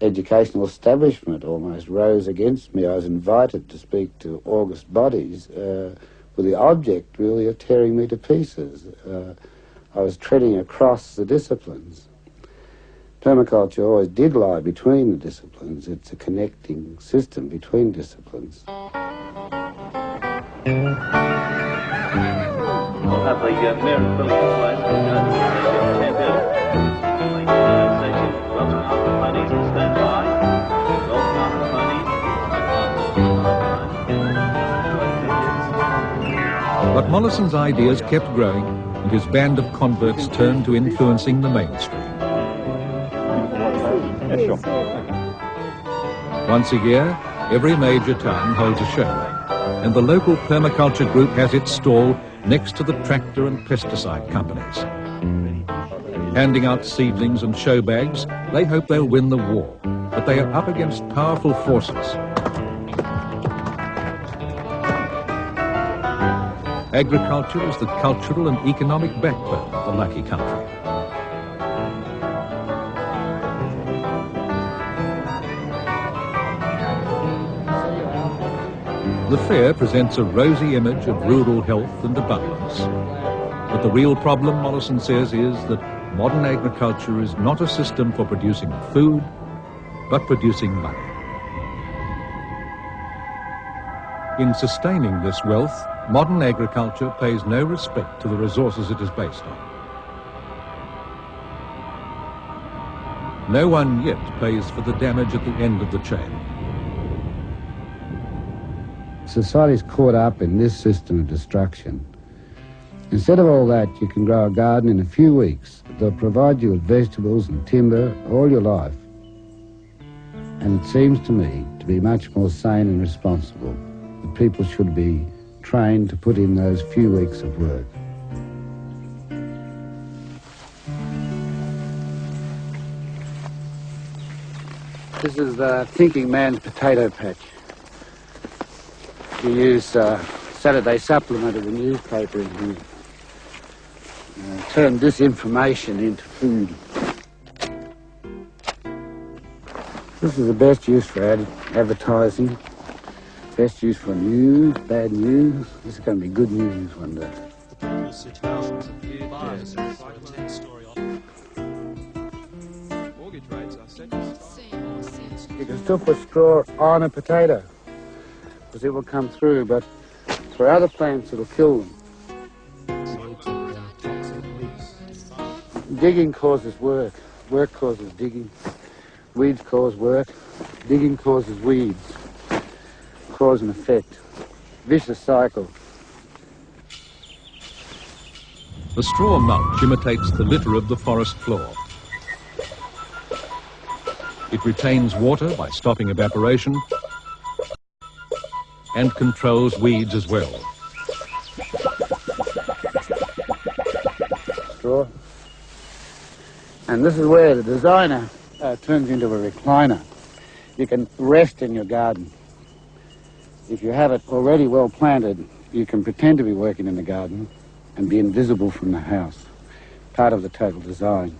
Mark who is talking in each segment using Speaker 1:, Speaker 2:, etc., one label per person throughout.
Speaker 1: educational establishment almost rose against me. I was invited to speak to August bodies with the object, really, of tearing me to pieces. I was treading across the disciplines. Permaculture always did lie between the disciplines. It's a connecting system between disciplines.
Speaker 2: We'll have the mayor and village place for stand by.
Speaker 3: But Mollison's ideas kept growing, and his band of converts turned to influencing the mainstream. Once a year, every major town holds a show, and the local permaculture group has its stall next to the tractor and pesticide companies. Handing out seedlings and show bags, they hope they'll win the war, but they are up against powerful forces. Agriculture is the cultural and economic backbone of the lucky country. The fair presents a rosy image of rural health and abundance. But the real problem, Mollison says, is that modern agriculture is not a system for producing food, but producing money. In sustaining this wealth, modern agriculture pays no respect to the resources it is based on. No one yet pays for the damage at the end of the chain.
Speaker 1: Society's caught up in this system of destruction. Instead of all that, you can grow a garden in a few weeks. They'll provide you with vegetables and timber all your life. And it seems to me to be much more sane and responsible that people should be trained to put in those few weeks of work. This is the thinking man's potato patch. You use Saturday supplement of the newspaper and turn this information into food. This is the best use for advertising, best use for news, bad news. This is going to be good news one day. You can still put straw on a potato, because it will come through, but for other plants it'll kill them. Digging causes work, work causes digging, weeds cause work, digging causes weeds, cause and effect, vicious cycle.
Speaker 3: The straw mulch imitates the litter of the forest floor. It retains water by stopping evaporation and controls weeds as well.
Speaker 1: Straw. And this is where the designer turns into a recliner. You can rest in your garden. If you have it already well planted, you can pretend to be working in the garden and be invisible from the house. Part of the total design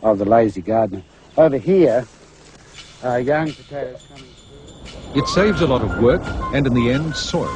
Speaker 1: of the lazy gardener. Over here, young potatoes coming through.
Speaker 3: It saves a lot of work and, in the end, soil.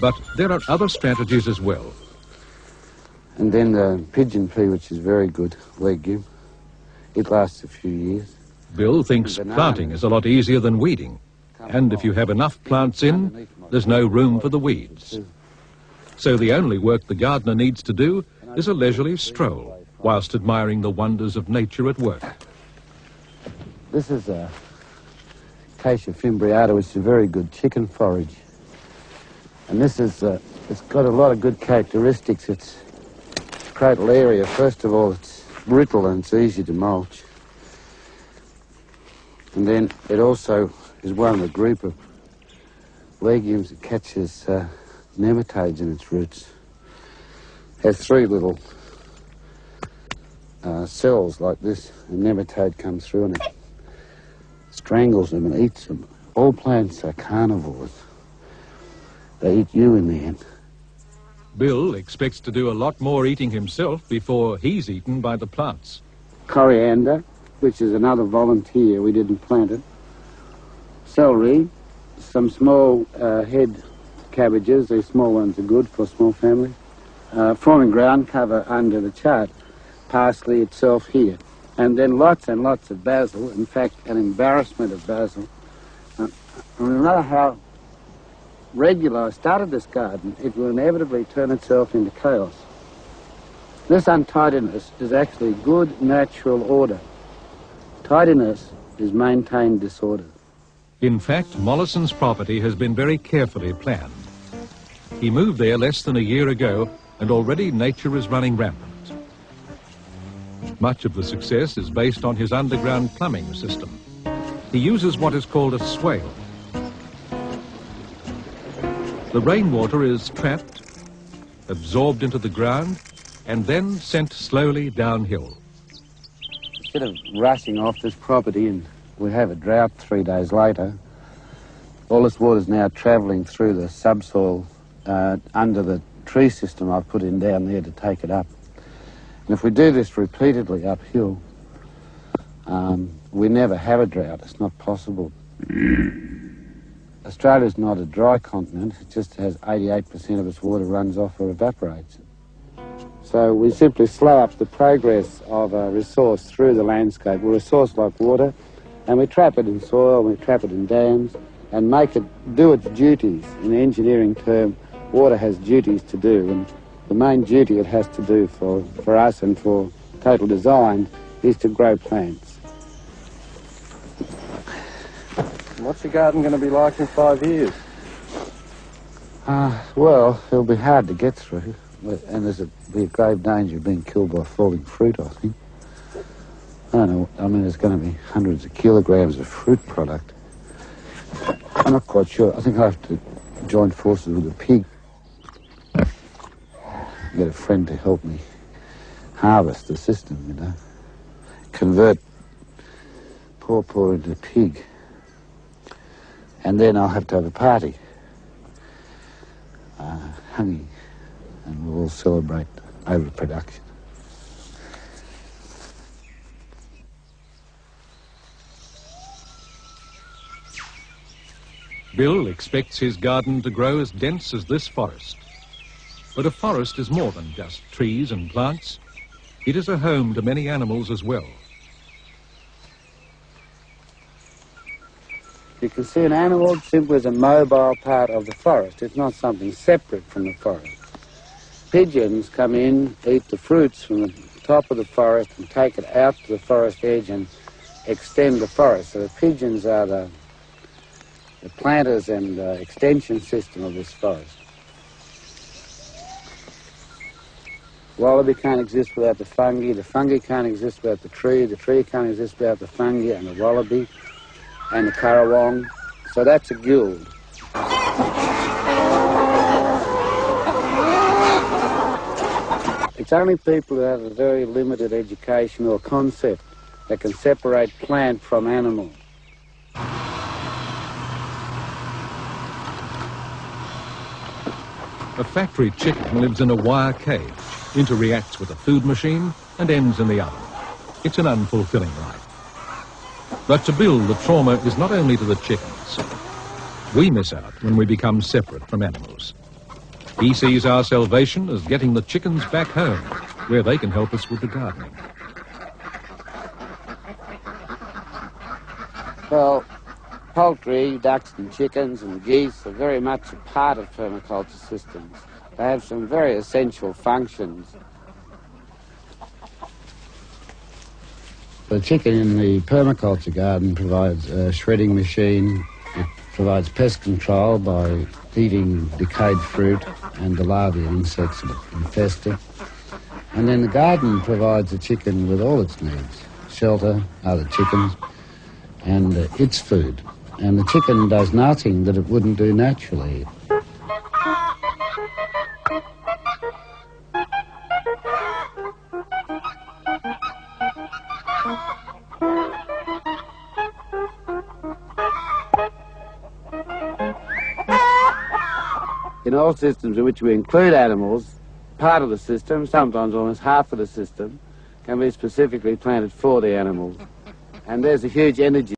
Speaker 3: But there are other strategies as well.
Speaker 1: And then the pigeon pea, which is very good legume. It lasts a few years.
Speaker 3: Bill thinks planting is a lot easier than weeding. And if you have enough plants in, there's no room for the weeds. So the only work the gardener needs to do is a leisurely stroll, whilst admiring the wonders of nature at work.
Speaker 1: This is a Acacia fimbriata, which is a very good chicken forage. And this is, it's got a lot of good characteristics. It's cradle area. First of all, it's brittle and it's easy to mulch. And then it also is one of a group of legumes that catches nematodes in its roots. It has three little cells like this. A nematode comes through and it strangles them and eats them. All plants are carnivores. They eat you in the end.
Speaker 3: Bill expects to do a lot more eating himself before he's eaten by the plants.
Speaker 1: Coriander, which is another volunteer. We didn't plant it. Celery, some small head cabbages. These small ones are good for a small family. Forming ground cover under the chart. Parsley itself here. And then lots and lots of basil. In fact, an embarrassment of basil. No matter how regular I started this garden, it will inevitably turn itself into chaos. This untidiness is actually good natural order. Tidiness is maintained disorder.
Speaker 3: In fact, Mollison's property has been very carefully planned. He moved there less than a year ago, and already nature is running rampant. Much of the success is based on his underground plumbing system. He uses what is called a swale. The rainwater is trapped, absorbed into the ground, and then sent slowly downhill.
Speaker 1: Instead of rushing off this property and we have a drought 3 days later, all this water is now travelling through the subsoil under the tree system I've put in down there to take it up. And if we do this repeatedly uphill, we never have a drought. It's not possible. Australia's not a dry continent. It just has 88% of its water runs off or evaporates. So we simply slow up the progress of a resource through the landscape. We're a resource like water, and we trap it in soil, we trap it in dams, and make it do its duties. In the engineering term, water has duties to do, and the main duty it has to do for us and for total design is to grow plants.
Speaker 4: What's your garden going to be like in 5 years?
Speaker 1: Well, it'll be hard to get through, and there's be a grave danger of being killed by falling fruit, I think. I don't know, I mean, there's going to be hundreds of kilograms of fruit product. I'm not quite sure. I think I have to join forces with a pig. Get a friend to help me harvest the system, you know. Convert paw into pig. And then I'll have to have a party. Honey. And we'll all celebrate overproduction.
Speaker 3: Bill expects his garden to grow as dense as this forest. But a forest is more than just trees and plants. It is a home to many animals as well.
Speaker 1: You can see an animal simply as a mobile part of the forest. It's not something separate from the forest. Pigeons come in, eat the fruits from the top of the forest and take it out to the forest edge and extend the forest. So the pigeons are the planters and extension system of this forest. Wallaby can't exist without the fungi can't exist without the tree can't exist without the fungi and the wallaby and the currawong. So that's a guild. It's only people who have a very limited education or concept that can separate plant from animal.
Speaker 3: A factory chicken lives in a wire cage, interreacts with a food machine, and ends in the oven. It's an unfulfilling life. But to Bill, the trauma is not only to the chickens. We miss out when we become separate from animals. He sees our salvation as getting the chickens back home, where they can help us with the gardening.
Speaker 1: Well, poultry, ducks and chickens and geese are very much a part of permaculture systems. They have some very essential functions. The chicken in the permaculture garden provides a shredding machine. It provides pest control by eating decayed fruit and the larvae of insects that infest it. And then the garden provides the chicken with all its needs: shelter, other chickens, and its food. And the chicken does nothing that it wouldn't do naturally. In all systems in which we include animals, part of the system, sometimes almost half of the system, can be specifically planted for the animals. And there's a huge energy